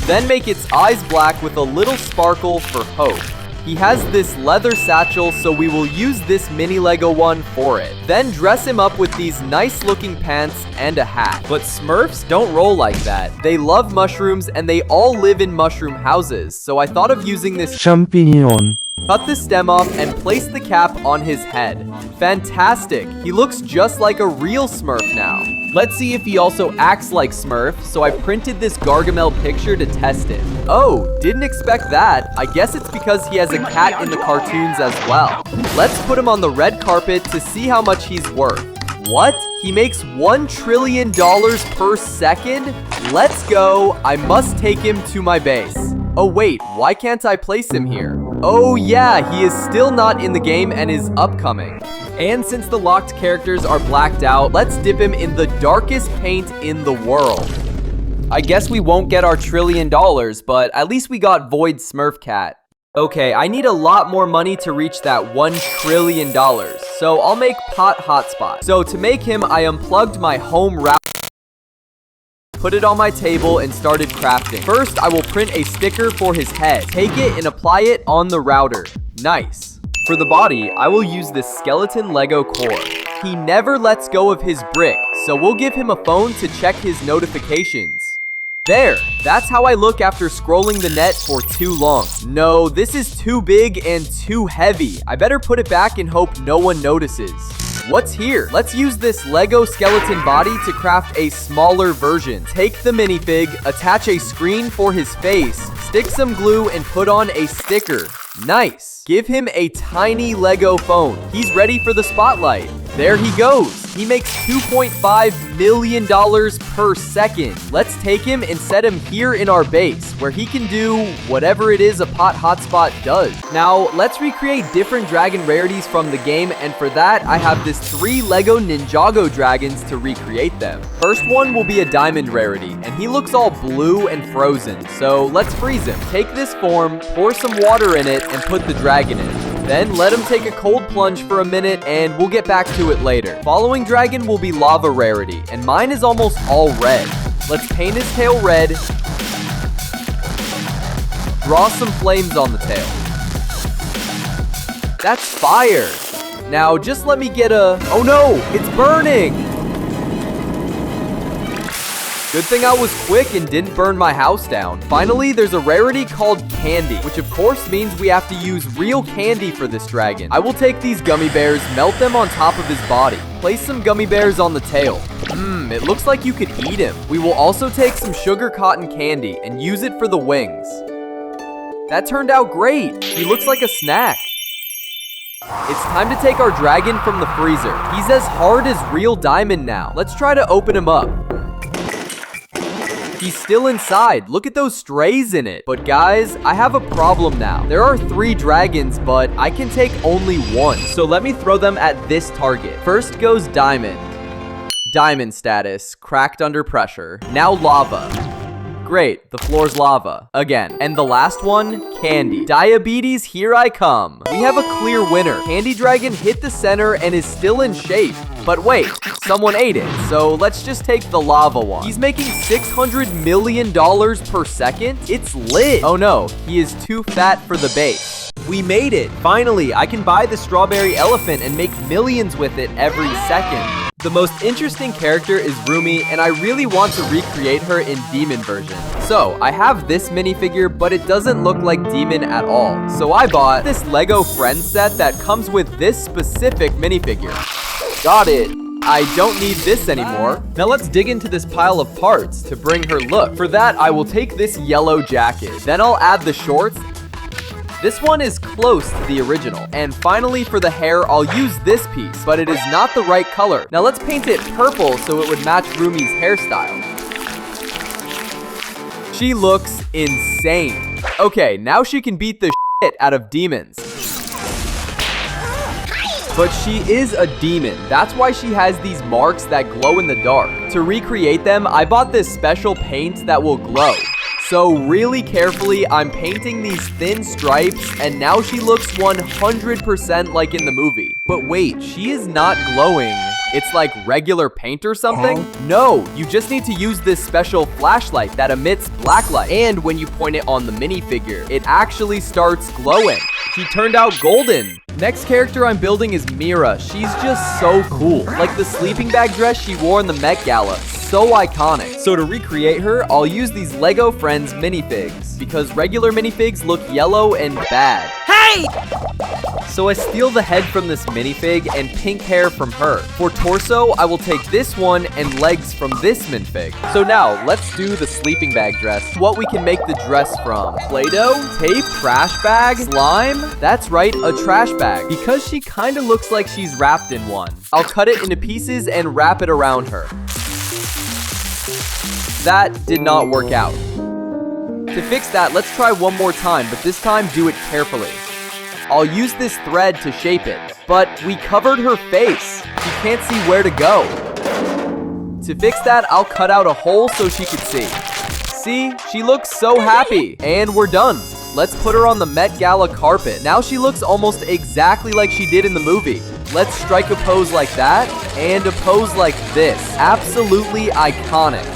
Then make its eyes black with a little sparkle for hope. He has this leather satchel, so we will use this mini Lego one for it. Then dress him up with these nice looking pants and a hat. But Smurfs don't roll like that. They love mushrooms and they all live in mushroom houses. So I thought of using this champignon. Cut the stem off and place the cap on his head. Fantastic. He looks just like a real Smurf now. Let's see if he also acts like Smurf, so I printed this Gargamel picture to test it. Oh, didn't expect that. I guess it's because he has a cat in the cartoons as well. Let's put him on the red carpet to see how much he's worth. What? He makes $1 trillion per second? Let's go. I must take him to my base. Oh wait, why can't I place him here? Oh yeah, he is still not in the game and is upcoming. And since the locked characters are blacked out, let's dip him in the darkest paint in the world. I guess we won't get our $1 trillion, but at least we got Void Smurf Cat. Okay, I need a lot more money to reach that $1 trillion, so I'll make Pot Hotspot. So to make him, I unplugged my home router, put it on my table, and started crafting. First, I will print a sticker for his head. Take it and apply it on the router. Nice. For the body, I will use this skeleton Lego core. He never lets go of his brick, so we'll give him a phone to check his notifications. There, that's how I look after scrolling the net for too long. No, this is too big and too heavy. I better put it back and hope no one notices. What's here? Let's use this Lego skeleton body to craft a smaller version. Take the minifig, attach a screen for his face, stick some glue, and put on a sticker. Nice. Give him a tiny Lego phone. He's ready for the spotlight. There he goes. He makes $2.5 million per second. Let's take him and set him here in our base, where he can do whatever it is a Pot Hotspot does. Now, let's recreate different dragon rarities from the game, and for that, I have this 3 Lego Ninjago dragons to recreate them. First one will be a diamond rarity, and he looks all blue and frozen, so let's freeze him. Take this form, pour some water in it, and put the dragon in. Then let him take a cold plunge for a minute, and we'll get back to it later. Following dragon will be lava rarity, and mine is almost all red. Let's paint his tail red. Draw some flames on the tail. That's fire. Now just let me get a... Oh no, it's burning. Good thing I was quick and didn't burn my house down. Finally, there's a rarity called candy, which of course means we have to use real candy for this dragon. I will take these gummy bears, melt them on top of his body. Place some gummy bears on the tail. It looks like you could eat him. We will also take some sugar cotton candy and use it for the wings. That turned out great. He looks like a snack. It's time to take our dragon from the freezer. He's as hard as real diamond now. Let's try to open him up. He's still inside. Look at those strays in it. But guys, I have a problem now. There are 3 dragons, but I can take only 1. So let me throw them at this target. First goes diamond. Diamond status, cracked under pressure. Now lava. Great, the floor's lava. Again. And the last one, candy. Diabetes, here I come. We have a clear winner. Candy Dragon hit the center and is still in shape. But wait, someone ate it, so let's just take the lava one. He's making $600 million per second? It's lit. Oh no, he is too fat for the base. We made it. Finally, I can buy the strawberry elephant and make millions with it every second. The most interesting character is Roomy, and I really want to recreate her in Demon version. So, I have this minifigure, but it doesn't look like Demon at all. So I bought this Lego Friends set that comes with this specific minifigure. Got it. I don't need this anymore. Now let's dig into this pile of parts to bring her look. For that, I will take this yellow jacket. Then I'll add the shorts. This one is close to the original. And finally, for the hair, I'll use this piece, but it is not the right color. Now let's paint it purple so it would match Roomy's hairstyle. She looks insane. Okay, now she can beat the shit out of demons. But she is a demon. That's why she has these marks that glow in the dark. To recreate them, I bought this special paint that will glow. So really carefully, I'm painting these thin stripes, and now she looks 100% like in the movie. But wait, she is not glowing. It's like regular paint or something? No, you just need to use this special flashlight that emits black light. And when you point it on the minifigure, it actually starts glowing. She turned out golden. Next character I'm building is Meera. She's just so cool. Like the sleeping bag dress she wore in the Met Gala. So iconic. So to recreate her, I'll use these Lego Friends minifigs. Because regular minifigs look yellow and bad. Hey! So I steal the head from this minifig and pink hair from her. For torso, I will take this one and legs from this minifig. So now, let's do the sleeping bag dress. What we can make the dress from. Play-Doh, tape, trash bag, slime. That's right, a trash bag. Because she kinda looks like she's wrapped in one. I'll cut it into pieces and wrap it around her. That did not work out. To fix that, let's try one more time, but this time do it carefully. I'll use this thread to shape it, but we covered her face. She can't see where to go. To fix that, I'll cut out a hole so she could see. See, she looks so happy, and we're done. Let's put her on the Met Gala carpet. Now she looks almost exactly like she did in the movie. Let's strike a pose like that, and a pose like this. Absolutely iconic.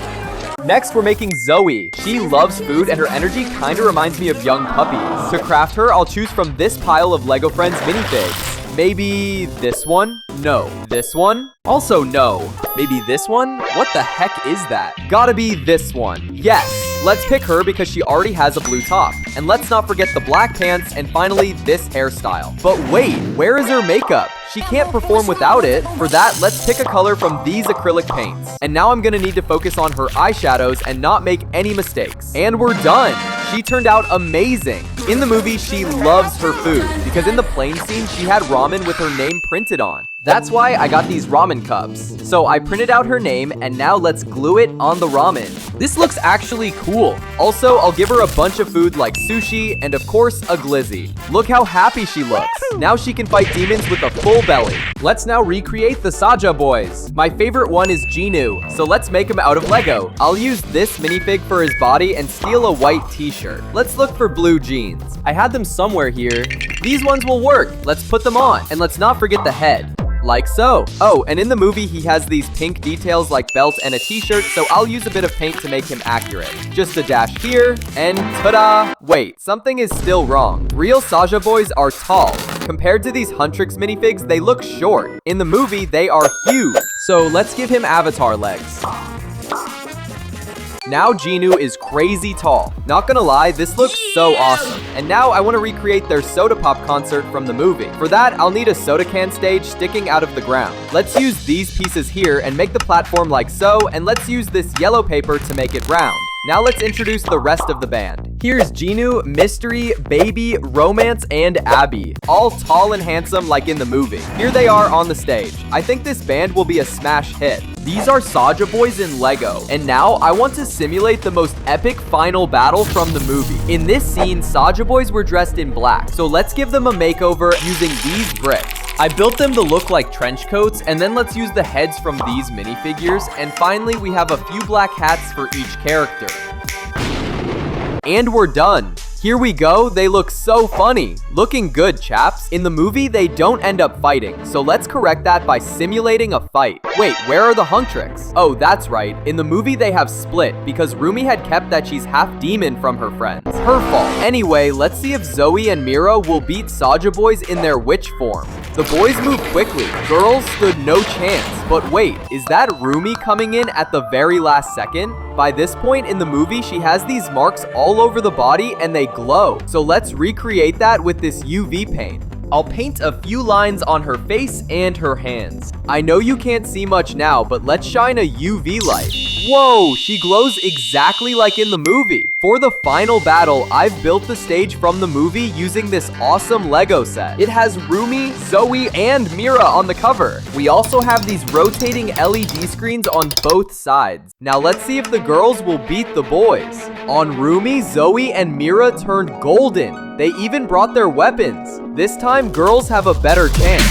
Next, we're making Zoe. She loves food, and her energy kinda reminds me of young puppies. To craft her, I'll choose from this pile of Lego Friends minifigs. Maybe this one? No. This one? Also no. Maybe this one? What the heck is that? Gotta be this one. Yes! Let's pick her because she already has a blue top. And let's not forget the black pants, and finally, this hairstyle. But wait, where is her makeup? She can't perform without it. For that, let's pick a color from these acrylic paints. And now I'm gonna need to focus on her eyeshadows and not make any mistakes. And we're done! She turned out amazing. In the movie, she loves her food because in the plane scene, she had ramen with her name printed on. That's why I got these ramen cups. So I printed out her name, and now let's glue it on the ramen. This looks actually cool. Also, I'll give her a bunch of food like sushi and of course a glizzy. Look how happy she looks. Now she can fight demons with a full belly. Let's now recreate the Saja boys. My favorite one is Dino, so let's make him out of Lego. I'll use this minifig for his body and steal a white t-shirt. Let's look for blue jeans. I had them somewhere here. These ones will work. Let's put them on. And let's not forget the head. Like so. Oh, and in the movie, he has these pink details like belt and a t-shirt, so I'll use a bit of paint to make him accurate. Just a dash here, and ta-da! Wait, something is still wrong. Real Saja boys are tall. Compared to these Huntrix minifigs, they look short. In the movie, they are huge. So let's give him avatar legs. Now Genu is crazy tall. Not gonna lie, this looks so awesome. And now I want to recreate their soda pop concert from the movie. For that, I'll need a soda can stage sticking out of the ground. Let's use these pieces here and make the platform like so, and let's use this yellow paper to make it round. Now let's introduce the rest of the band. Here's Genu, Mystery, Baby, Romance, and Abby. All tall and handsome like in the movie. Here they are on the stage. I think this band will be a smash hit. These are Saja boys in Lego. And now I want to simulate the most epic final battle from the movie. In this scene, Saja boys were dressed in black. So let's give them a makeover using these bricks. I built them to look like trench coats, and then let's use the heads from these minifigures, and finally we have a few black hats for each character. And we're done. Here we go, they look so funny. Looking good, chaps. In the movie, they don't end up fighting, so let's correct that by simulating a fight. Wait, where are the Huntrix? Oh, that's right. In the movie, they have split because Roomy had kept that she's half demon from her friends. Her fault. Anyway, let's see if Zoe and Meera will beat Saja boys in their witch form. The boys move quickly. Girls stood no chance. But wait, is that Roomy coming in at the very last second? By this point in the movie, she has these marks all over the body and they glow. So let's recreate that with this UV paint. I'll paint a few lines on her face and her hands. I know you can't see much now, but let's shine a UV light. Whoa, she glows exactly like in the movie. For the final battle, I've built the stage from the movie using this awesome Lego set. It has Roomy, Zoe, and Meera on the cover. We also have these rotating LED screens on both sides. Now let's see if the girls will beat the boys. On Roomy, Zoe and Meera turned golden. They even brought their weapons. This time, girls have a better chance.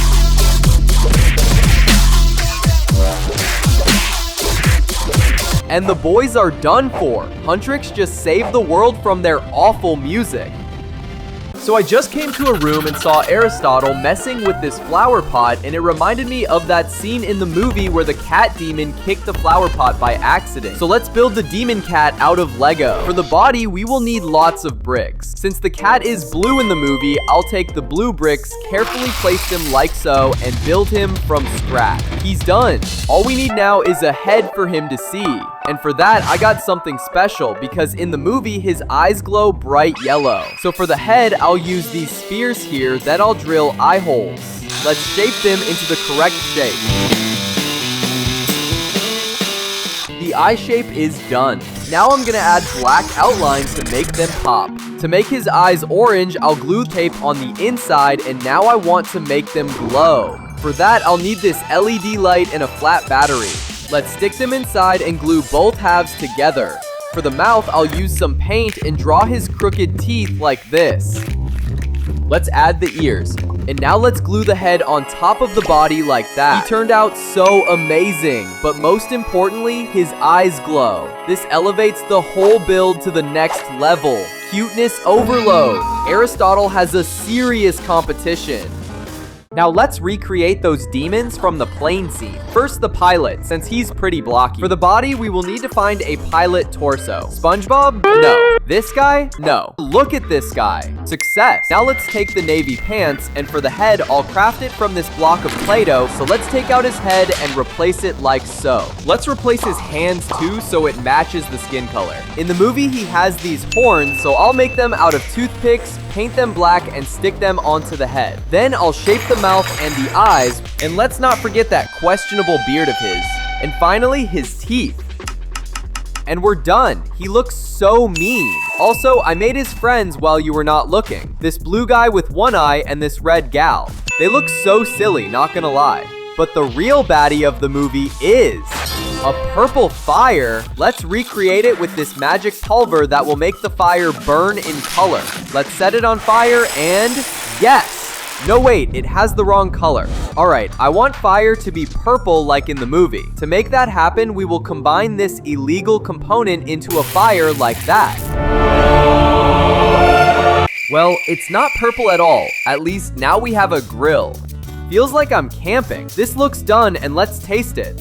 And the boys are done for. Huntrix just saved the world from their awful music. So I just came to a room and saw Aristotle messing with this flower pot, and it reminded me of that scene in the movie where the cat demon kicked the flower pot by accident. So let's build the demon cat out of Lego. For the body, we will need lots of bricks. Since the cat is blue in the movie, I'll take the blue bricks, carefully place them like so, and build him from scratch. He's done. All we need now is a head for him to see. And for that, I got something special because in the movie, his eyes glow bright yellow. So for the head, I'll use these spheres here that I'll drill eye holes. Let's shape them into the correct shape. The eye shape is done. Now I'm gonna add black outlines to make them pop. To make his eyes orange, I'll glue tape on the inside, and now I want to make them glow. For that, I'll need this LED light and a flat battery. Let's stick them inside and glue both halves together. For the mouth, I'll use some paint and draw his crooked teeth like this. Let's add the ears. And now let's glue the head on top of the body like that. He turned out so amazing, but most importantly, his eyes glow. This elevates the whole build to the next level. Cuteness overload. Aristotle has a serious competition. Now let's recreate those demons from the plane scene. First, the pilot, since he's pretty blocky. For the body, we will need to find a pilot torso. SpongeBob? No. This guy? No. Look at this guy. Success. Now let's take the navy pants, and for the head, I'll craft it from this block of Play-Doh, so let's take out his head and replace it like so. Let's replace his hands too, so it matches the skin color. In the movie, he has these horns, so I'll make them out of toothpicks, paint them black, and stick them onto the head. Then I'll shape the mouth and the eyes, and let's not forget that questionable beard of his. And finally, his teeth. And we're done. He looks so mean. Also, I made his friends while you were not looking. This blue guy with one eye and this red gal. They look so silly, not gonna lie. But the real baddie of the movie is a purple fire. Let's recreate it with this magic pulver that will make the fire burn in color. Let's set it on fire and yes! No wait, it has the wrong color. Alright, I want fire to be purple like in the movie. To make that happen, we will combine this illegal component into a fire like that. Well, it's not purple at all. At least now we have a grill. Feels like I'm camping. This looks done and let's taste it.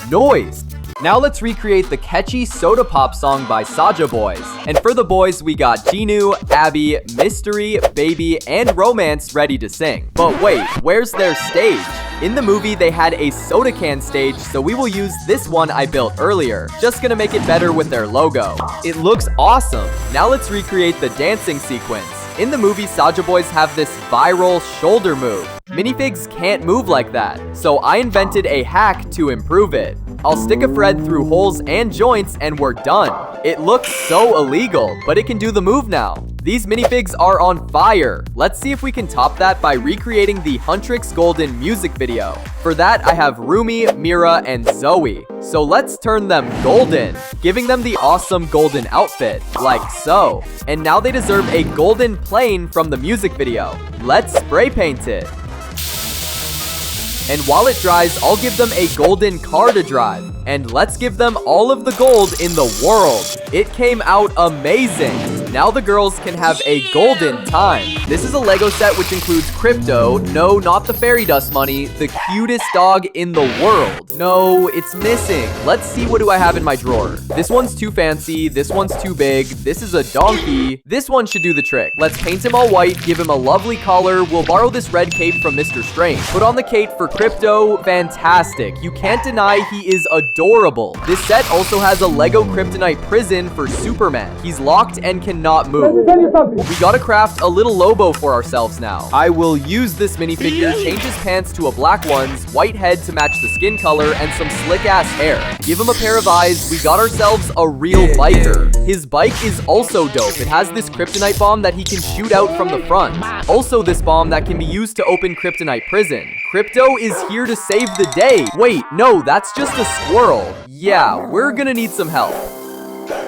Noise. Now let's recreate the catchy soda pop song by Saja boys. And for the boys, we got Dino, Abby, Mystery, Baby, and Romance ready to sing. But wait, where's their stage? In the movie, they had a soda can stage, so we will use this one I built earlier. Just gonna make it better with their logo. It looks awesome. Now let's recreate the dancing sequence. In the movie, Saja boys have this viral shoulder move. Minifigs can't move like that, so I invented a hack to improve it. I'll stick a thread through holes and joints and we're done. It looks so illegal, but it can do the move now. These minifigs are on fire. Let's see if we can top that by recreating the Huntrix Golden music video. For that, I have Roomy, Meera, and Zoe. So let's turn them golden, giving them the awesome golden outfit, like so. And now they deserve a golden plane from the music video. Let's spray paint it. And while it dries, I'll give them a golden car to drive. And let's give them all of the gold in the world. It came out amazing. Now the girls can have a golden time. This is a Lego set which includes Crypto, no, not the fairy dust money, the cutest dog in the world. No, it's missing. Let's see, what do I have in my drawer? This one's too fancy, this one's too big, this is a donkey. This one should do the trick. Let's paint him all white, give him a lovely collar. We'll borrow this red cape from Mr. Strange. Put on the cape for Crypto. Fantastic. You can't deny he is adorable. This set also has a Lego Kryptonite prison for Superman. He's locked and cannot move. We gotta craft a little Lobo for ourselves now. I will use this minifigure, change his pants to a black ones, white head to match the skin color, and some slick ass hair. Give him a pair of eyes. We got ourselves a real biker. His bike is also dope. It has this Kryptonite bomb that he can shoot out from the front. Also this bomb that can be used to open Kryptonite prison. Crypto is here to save the day. Wait, no, that's just a squirrel. Yeah, we're gonna need some help.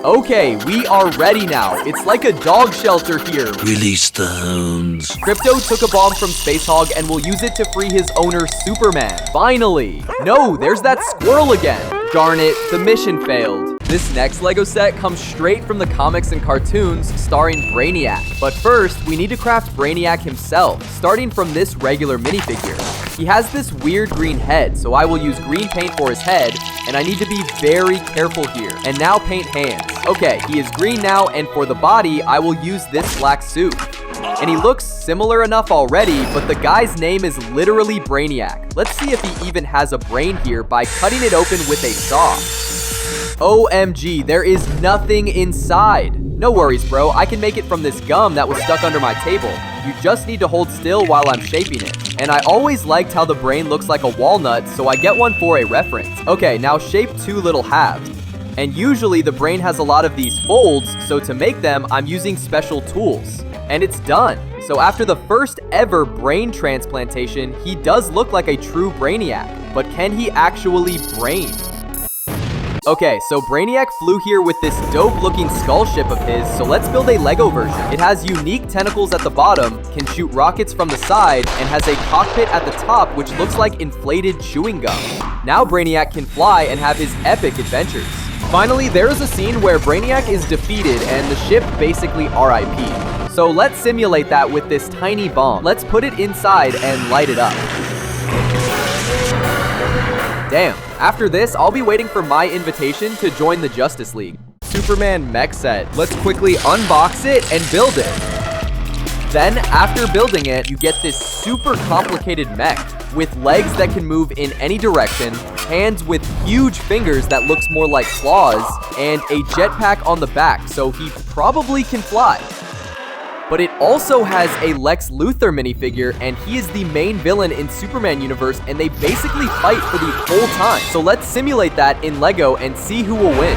Okay, we are ready now. It's like a dog shelter here. Release the hounds. Crypto took a bomb from Space Hog and will use it to free his owner, Superman. Finally. No, there's that squirrel again. Darn it, the mission failed. This next Lego set comes straight from the comics and cartoons starring Brainiac. But first, we need to craft Brainiac himself, starting from this regular minifigure. He has this weird green head, so I will use green paint for his head, and I need to be very careful here. And now paint hands. Okay, he is green now, and for the body, I will use this black suit. And he looks similar enough already, but the guy's name is literally Brainiac. Let's see if he even has a brain here by cutting it open with a saw. OMG, there is nothing inside. No worries, bro. I can make it from this gum that was stuck under my table. You just need to hold still while I'm shaping it. And I always liked how the brain looks like a walnut, so I get one for a reference. Okay, now shape two little halves. And usually the brain has a lot of these folds, so to make them, I'm using special tools. And it's done. So after the first ever brain transplantation, he does look like a true Brainiac. But can he actually brain? Okay, so Brainiac flew here with this dope looking skull ship of his, so let's build a Lego version. It has unique tentacles at the bottom, can shoot rockets from the side, and has a cockpit at the top which looks like inflated chewing gum. Now Brainiac can fly and have his epic adventures. Finally, there is a scene where Brainiac is defeated and the ship basically RIP. So let's simulate that with this tiny bomb. Let's put it inside and light it up. Damn. After this, I'll be waiting for my invitation to join the Justice League. Superman mech set. Let's quickly unbox it and build it. Then, after building it, you get this super complicated mech with legs that can move in any direction, hands with huge fingers that looks more like claws, and a jetpack on the back, so he probably can fly. But it also has a Lex Luthor minifigure, and he is the main villain in Superman universe, and they basically fight for the whole time. So let's simulate that in Lego and see who will win.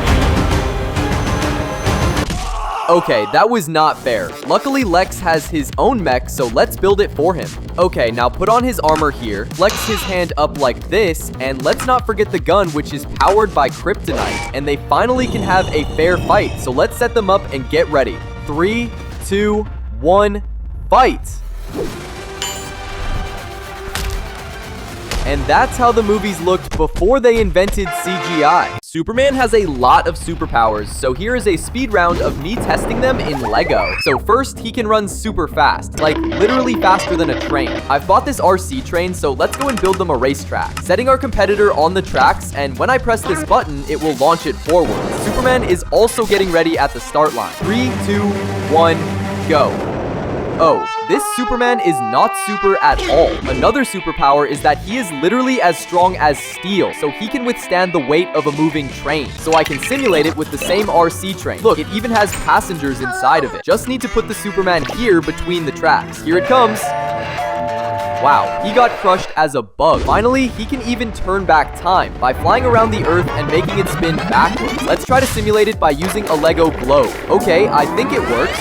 Okay, that was not fair. Luckily, Lex has his own mech, so let's build it for him. Okay, now put on his armor here, flex his hand up like this, and let's not forget the gun, which is powered by kryptonite. And they finally can have a fair fight, so let's set them up and get ready. 3, 2, 1, fight! And that's how the movies looked before they invented CGI. Superman has a lot of superpowers, so here is a speed round of me testing them in Lego. So first, he can run super fast, like literally faster than a train. I've bought this RC train, so let's go and build them a racetrack. Setting our competitor on the tracks, and when I press this button, it will launch it forward. Superman is also getting ready at the start line. 3, 2, 1, go. Oh, this Superman is not super at all. Another superpower is that he is literally as strong as steel, so he can withstand the weight of a moving train. So I can simulate it with the same RC train. Look, it even has passengers inside of it. Just need to put the Superman here between the tracks. Here it comes. Wow, he got crushed as a bug. Finally, he can even turn back time by flying around the Earth and making it spin backwards. Let's try to simulate it by using a Lego globe. Okay, I think it works.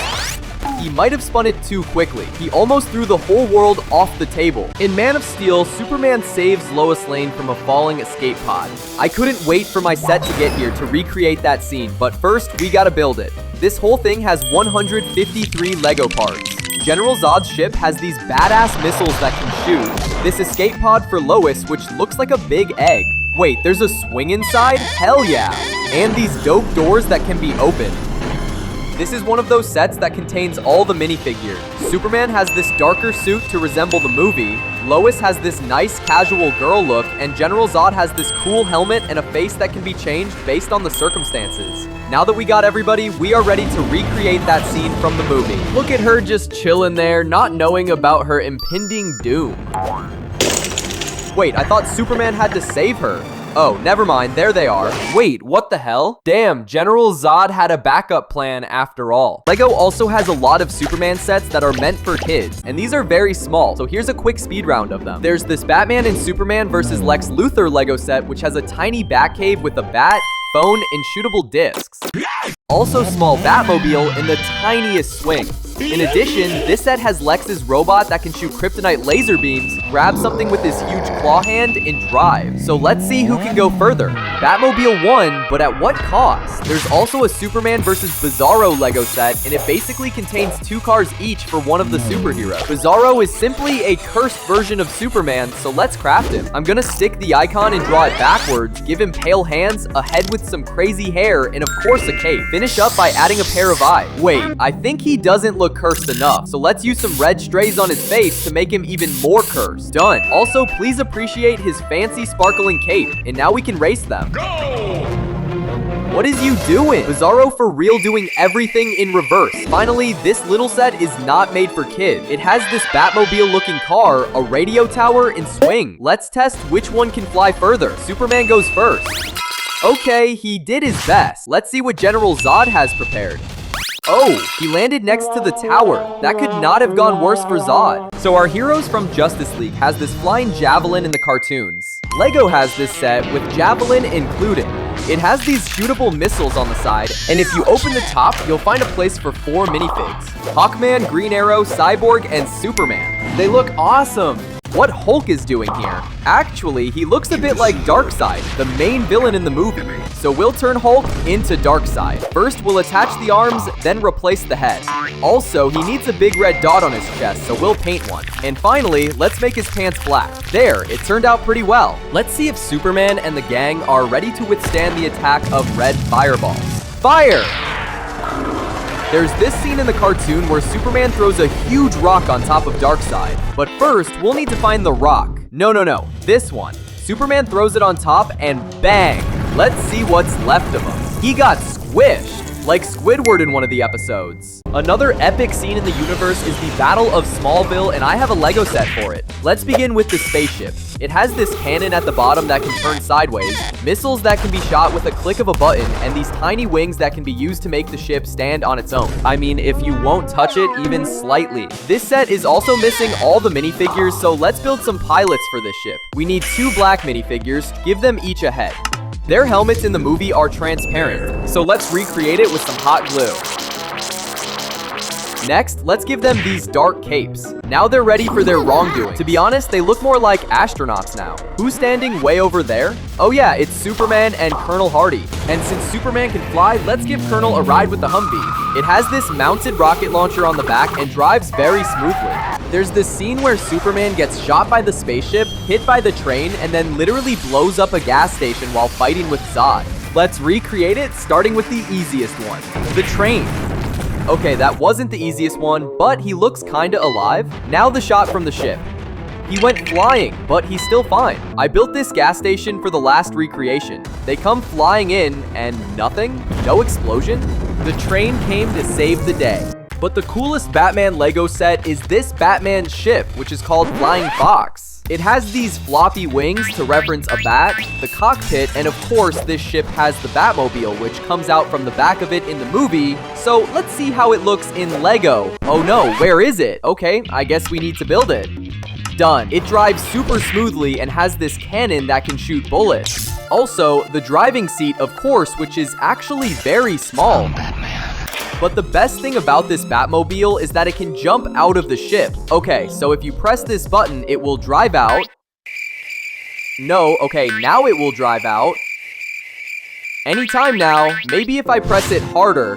He might have spun it too quickly. He almost threw the whole world off the table. In Man of Steel, Superman saves Lois Lane from a falling escape pod. I couldn't wait for my set to get here to recreate that scene, but first, we gotta build it. This whole thing has 153 Lego parts. General Zod's ship has these badass missiles that can shoot. This escape pod for Lois, which looks like a big egg. Wait, there's a swing inside? Hell yeah! And these dope doors that can be opened. This is one of those sets that contains all the minifigures. Superman has this darker suit to resemble the movie, Lois has this nice casual girl look, and General Zod has this cool helmet and a face that can be changed based on the circumstances. Now that we got everybody, we are ready to recreate that scene from the movie. Look at her just chilling there, not knowing about her impending doom. Wait, I thought Superman had to save her. Oh, never mind, there they are. Wait, what the hell? Damn, General Zod had a backup plan after all. Lego also has a lot of Superman sets that are meant for kids, and these are very small, so here's a quick speed round of them. There's this Batman and Superman versus Lex Luthor Lego set, which has a tiny Batcave with a bat, phone, and shootable discs. Also small Batmobile in the tiniest swing. In addition, this set has Lex's robot that can shoot kryptonite laser beams, grab something with his huge claw hand, and drive. So let's see who can go further. Batmobile won, but at what cost? There's also a Superman vs. Bizarro Lego set, and it basically contains 2 cars each for one of the superheroes. Bizarro is simply a cursed version of Superman, so let's craft him. I'm gonna stick the icon and draw it backwards, give him pale hands, a head with some crazy hair, and of course a cape. Finish up by adding a pair of eyes. Wait, I think he doesn't look cursed enough, so let's use some red strays on his face to make him even more cursed. Done. Also, please appreciate his fancy sparkling cape, and now we can race them. Go! What is you doing? Bizarro for real doing everything in reverse. Finally, this little set is not made for kids. It has this Batmobile looking car, a radio tower, and swing. Let's test which one can fly further. Superman goes first. Okay, he did his best. Let's see what General Zod has prepared. Oh, he landed next to the tower. That could not have gone worse for Zod. So our heroes from Justice League has this flying javelin in the cartoons. Lego has this set with javelin included. It has these shootable missiles on the side, and if you open the top, you'll find a place for 4 minifigs. Hawkman, Green Arrow, Cyborg, and Superman. They look awesome. What Hulk is doing here? Actually, he looks a bit like Darkseid, the main villain in the movie. So we'll turn Hulk into Darkseid. First, we'll attach the arms, then replace the head. Also, he needs a big red dot on his chest, so we'll paint one. And finally, let's make his pants black. There, it turned out pretty well. Let's see if Superman and the gang are ready to withstand the attack of red fireballs. Fire! There's this scene in the cartoon where Superman throws a huge rock on top of Darkseid. But first, we'll need to find the rock. No, this one. Superman throws it on top and bang! Let's see what's left of him. He got squished, like Squidward in one of the episodes. Another epic scene in the universe is the Battle of Smallville, and I have a Lego set for it. Let's begin with the spaceship. It has this cannon at the bottom that can turn sideways, missiles that can be shot with a click of a button, and these tiny wings that can be used to make the ship stand on its own. I mean, if you won't touch it even slightly. This set is also missing all the minifigures, so let's build some pilots for this ship. We need 2 black minifigures, give them each a head. Their helmets in the movie are transparent, so let's recreate it with some hot glue. Next, let's give them these dark capes. Now they're ready for their wrongdoing. To be honest, they look more like astronauts now. Who's standing way over there? Oh yeah, it's Superman and Colonel Hardy. And since Superman can fly, let's give Colonel a ride with the Humvee. It has this mounted rocket launcher on the back and drives very smoothly. There's this scene where Superman gets shot by the spaceship, hit by the train and then literally blows up a gas station while fighting with Zod. Let's recreate it, starting with the easiest one, the train. Okay, that wasn't the easiest one, but he looks kinda alive. Now the shot from the ship. He went flying, but he's still fine. I built this gas station for the last recreation. They come flying in and nothing? No explosion? The train came to save the day. But the coolest Batman Lego set is this Batman ship, which is called Flying Fox. It has these floppy wings to reference a bat, the cockpit, and of course this ship has the Batmobile, which comes out from the back of it in the movie. So let's see how it looks in Lego. Oh no, where is it? Okay, I guess we need to build it. Done. It drives super smoothly and has this cannon that can shoot bullets. Also, the driving seat, of course, which is actually very small. But the best thing about this Batmobile is that it can jump out of the ship. Okay, so if you press this button, it will drive out. No, okay, now it will drive out. Anytime now, maybe if I press it harder.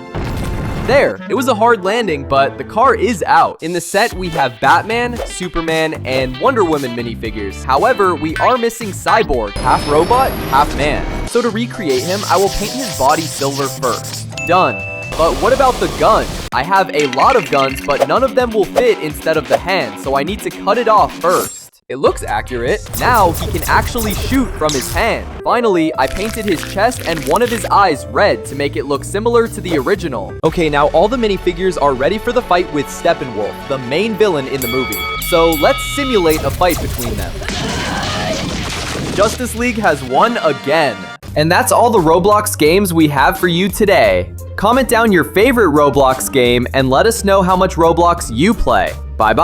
There, it was a hard landing, but the car is out. In the set, we have Batman, Superman, and Wonder Woman minifigures. However, we are missing Cyborg, half robot, half man. So to recreate him, I will paint his body silver first. Done. But what about the gun? I have a lot of guns, but none of them will fit instead of the hand, so I need to cut it off first. It looks accurate. Now he can actually shoot from his hand. Finally, I painted his chest and one of his eyes red to make it look similar to the original. Okay, now all the minifigures are ready for the fight with Steppenwolf, the main villain in the movie. So let's simulate a fight between them. Justice League has won again. And that's all the Roblox games we have for you today. Comment down your favorite Roblox game and let us know how much Roblox you play. Bye-bye.